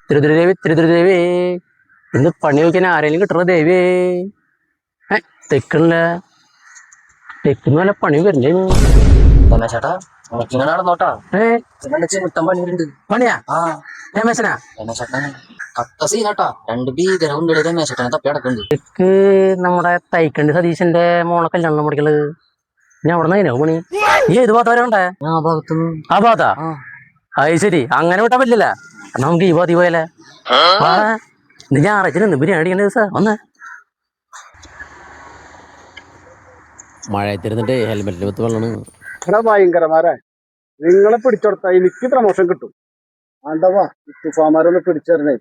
തിരുതിരുദേവി തിരുതിരുദേവി ഇന്ന് പണി നോക്കിയാൽ ആരെങ്കിലും കിട്ടണ ദേവി. തെക്കണില്ല, തെക്കുന്ന വല്ല പണി വരില്ലേ ചേട്ടാ നടന്നോട്ടാ. പണിയാ രമേശനാ? കട്ടസീനാട്ടാ, 2 ഭീകരമുണ്ട് രമേശേട്ടനെ തപ്പി അടക്കുന്നുണ്ട്. തെക്ക് നമ്മുടെ തൈക്കണ്ടി സതീശന്റെ മോളെ കല്യാണം പഠിക്കല്. ഞാൻ അവിടെ നിന്ന് അതിനാവും പണി. നീ ഏത് ഭാഗത്ത് വരെ ഉണ്ടേ? ആ ഭാഗത്താ? അത് ശരി, അങ്ങനെ വിട്ടാൻ പറ്റില്ല. നമുക്ക് ഈ ഭാഗത്ത് പോയാലേ ഞായറാഴ്ച നിന്ന് ബിരിയാണി അടിക്കേണ്ട ദിവസം വന്നേ. മഴയത്തിരുന്നിട്ട് ഹെൽമെറ്റിന് പത്ത് വെള്ളമാണ്. ഭയങ്കരമാരെ നിങ്ങളെ പിടിച്ചെടുത്താ എനിക്ക് പ്രമോഷൻ കിട്ടും. ആണ്ടവാ തുഫാമാരൊന്ന് പിടിച്ചേരണേ.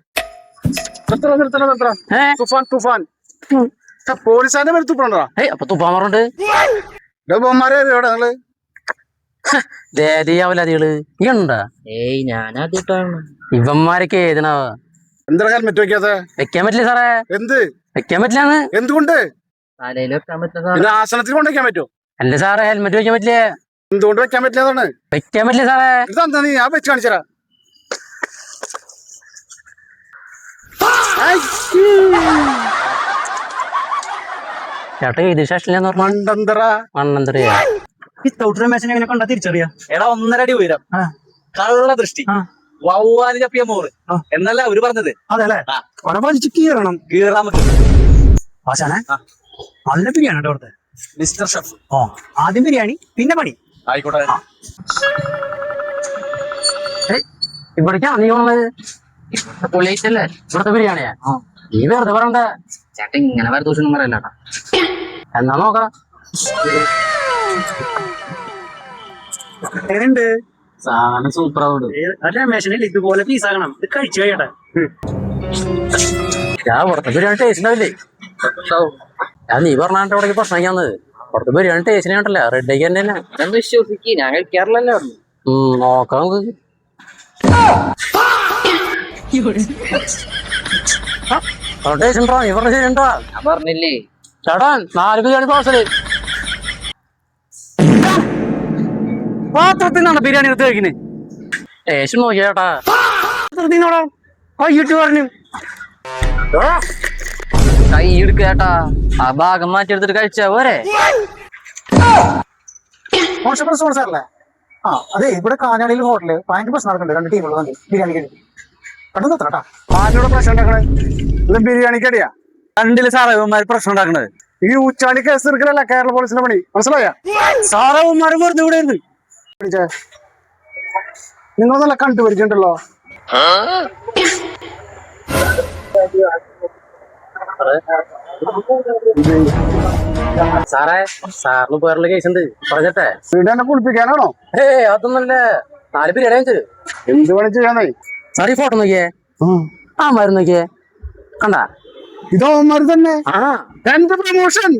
പോലീസാന്റെ പേര് തുപ്പണ്ടാ? അപ്പൊ തുഫാമാറുണ്ട് ഡബന്മാരെ എവിടെ നിങ്ങള്? ദേദിയാവലാദികള് നീ ഉണ്ടാ? ഏയ് ഞാനാദ്യമായിട്ടാണ്. ഇവന്മാരൊക്കെ ഏതിനാവാ? എന്താ ഹെൽമെറ്റ് വെക്കാതെ? വെക്കാൻ പറ്റില്ല സാറേ. എന്ത് വെക്കാൻ പറ്റില്ലാന്ന്? എന്തുകൊണ്ട്? തലയിൽ വെക്കാൻ പറ്റുന്ന ആസനത്തിൽ കൊണ്ട് വെക്കാൻ പറ്റുമോ? അല്ല സാറേ, ഹെൽമെറ്റ് വെക്കാൻ പറ്റില്ല. എന്തുകൊണ്ട് വെക്കാൻ പറ്റില്ലാതാണ്? വെക്കാൻ പറ്റില്ല സാറേ. ഇതെന്താ നീ ഞാൻ വെച്ച് കാണിച്ചരാ. ചേട്ടാ ഏത് സ്റ്റേഷനിലാന്ന് പറഞ്ഞു? മണ്ണന്തറയാ. രമേശനെ എങ്ങനെ കണ്ടാ തിരിച്ചറിയാ? എടാ 1.5 അടി ഉയരം, കള്ള ദൃഷ്ടി, വവ്വാലി ചപ്പിയ മോറ് എന്നല്ല അവര് പറഞ്ഞത്. അതെല്ലേ? കീറണം. കീറാൻ ആശാനെ നല്ല ബിരിയാണി അവിടുത്തെ മിസ്റ്റർ ഷെഫ്. ആദ്യം ബിരിയാണി പിന്നെ പണി. ആയിക്കോട്ടെ. ഇവിടേക്കാ നീ വന്നത്? പൊളിയിട്ടല്ലേ ഇവിടുത്തെ ബിരിയാണിയാ? നീ വെറുതെ പറയണ്ട ചേട്ടൻ, ഇങ്ങനെ വേറെ ദോഷം പറയല്ല. എന്നാ നോക്കാം. എങ്ങനെയുണ്ട്? സാധനം സൂപ്പർ ആവുണ്ട്. രമേശനെ ഇതുപോലെ പീസ് ആകണം. ഇത് കഴിച്ചു കഴിയട്ടെ. ഞാൻ പുറത്തെ ബിരിയാണി ടേസ്റ്റ് ഉണ്ടാവില്ലേ? ഞാൻ നീ പറഞ്ഞാണ്ട് അവിടെ പ്രശ്നമാക്കുന്നത്. പുറത്തെ ബിരിയാണി ടേസ്റ്റിനെ കണ്ടല്ല, റെഡ് ആക്കി തന്നെ. ഞാൻ വിശ്വസിക്ക്, ഞാൻ കഴിക്കാറില്ലല്ലോ. നോക്കാം നമുക്ക്. ടേസ്റ്റ് ഉണ്ടോ? നീ പറഞ്ഞ ശരി ഉണ്ടോ? ഞാൻ പറഞ്ഞില്ലേ ചേട്ടാ, 4 ബിരിയാണി പാർസല്. പാത്രത്തിൽ നിന്നാണ് ബിരിയാണി എടുത്ത് കഴിക്കുന്നത്. ടേസ്റ്റ് നോക്കിയ ചേട്ടാ. പാത്രത്തിനോടാ കൈയിട്ട് പറഞ്ഞു. കൈ എടുക്കേട്ടാ, ആ ഭാഗം മാറ്റിയെടുത്തിട്ട് കഴിച്ചാ പോരെ. സാറല്ലേ? അതെ, ഇവിടെ കാഞ്ഞാളിയിൽ ഹോട്ടല് ഭയങ്കര പ്രശ്നം നടക്കുന്നുണ്ട്. 2 ടീമുകൾ ബിരിയാണിക്ക് പെട്ടെന്ന് എത്തണം കേട്ടാ. ആരോട് പ്രശ്നം ഉണ്ടാക്കണേ? ഇത് ബിരിയാണിക്കടിയാ? കണ്ടില്ല സാറേ ഇവന്മാര് പ്രശ്നം ഉണ്ടാക്കണത്. ഈ ഉച്ചാളി കേസ് എടുക്കലല്ല കേരള പോലീസിന്റെ പണി, മനസ്സിലായ? സാറേ ഇവന്മാര് വെറുതെ ഇവിടെ ഇരുന്ന് നിങ്ങൾ നല്ല കണ്ടുപിടിച്ചിട്ടുണ്ടല്ലോ. സാറേ, സാറിന് പേരുള്ള കേസ് ഉണ്ട്, പറഞ്ഞട്ടെ? വീട് തന്നെ കുളിപ്പിക്കാനാണോ? അതൊന്നല്ല, 4 ബിരിയാണി വെച്ചത്. എന്ത് പണി ചെയ്യാനായി? സാർ ഈ ഫോട്ടോ നോക്കിയേ, ആ മരുന്ന് നോക്കിയേ, കണ്ടാ? ഇതോമാര് തന്നെ. എന്റെ പ്രമോഷൻ.